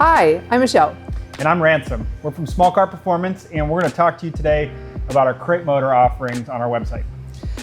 Hi, I'm Michelle. And I'm Ransom. We're from Small Car Performance, and we're going to talk to you today about our crate motor offerings on our website.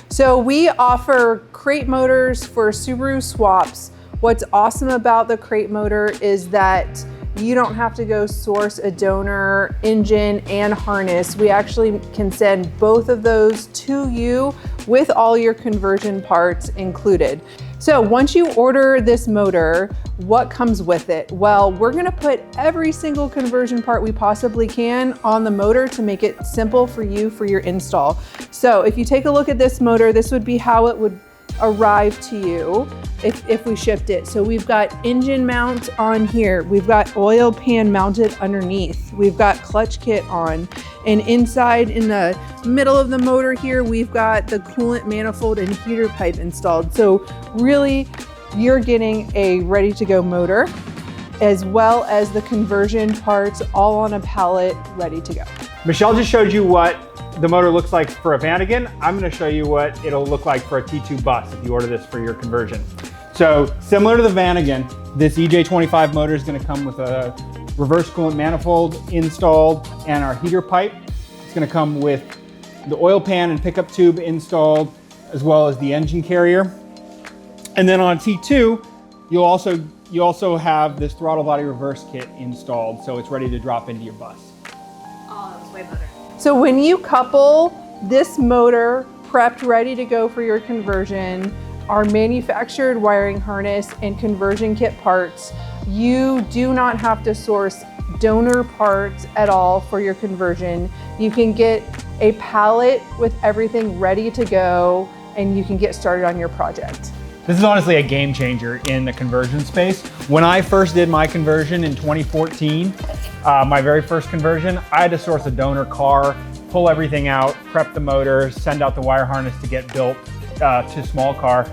So we offer crate motors for Subaru swaps. What's awesome about the crate motor is that you don't have to go source a donor engine and harness. We actually can send both of those to you with all your conversion parts included. So once you order this motor, what comes with it? Well, we're gonna put every single conversion part we possibly can on the motor to make it simple for you for your install. So if you take a look at this motor, this would be how it would arrive to you if we shipped it. So we've got engine mount on here. We've got oil pan mounted underneath. We've got clutch kit on. And inside in the middle of the motor here, we've got the coolant manifold and heater pipe installed. So really, you're getting a ready to go motor, as well as the conversion parts all on a pallet ready to go. Michelle just showed you what the motor looks like for a Vanagon. I'm going to show you what it'll look like for a T2 bus if you order this for your conversion. So similar to the Vanagon, this EJ25 motor is going to come with a reverse coolant manifold installed and our heater pipe. It's going to come with the oil pan and pickup tube installed, as well as the engine carrier. And then on T2, you'll also have this throttle body reverse kit installed, so it's ready to drop into your bus. Oh, that's way better. So when you couple this motor prepped, ready to go for your conversion, our manufactured wiring harness and conversion kit parts, you do not have to source donor parts at all for your conversion. You can get a pallet with everything ready to go, and you can get started on your project. This is honestly a game changer in the conversion space. When I first did my conversion in 2014, my very first conversion, I had to source a donor car, pull everything out, prep the motor, send out the wire harness to get built to small car.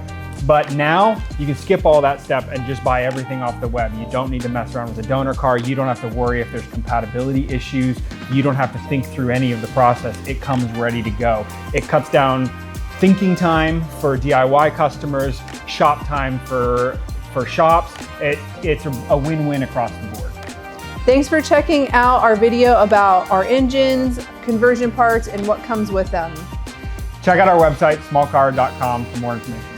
But now you can skip all that step and just buy everything off the web. You don't need to mess around with a donor car. You don't have to worry if there's compatibility issues. You don't have to think through any of the process. It comes ready to go. It cuts down thinking time for DIY customers, shop time for shops. It's a win-win across the board. Thanks for checking out our video about our engines, conversion parts, and what comes with them. Check out our website, smallcar.com, for more information.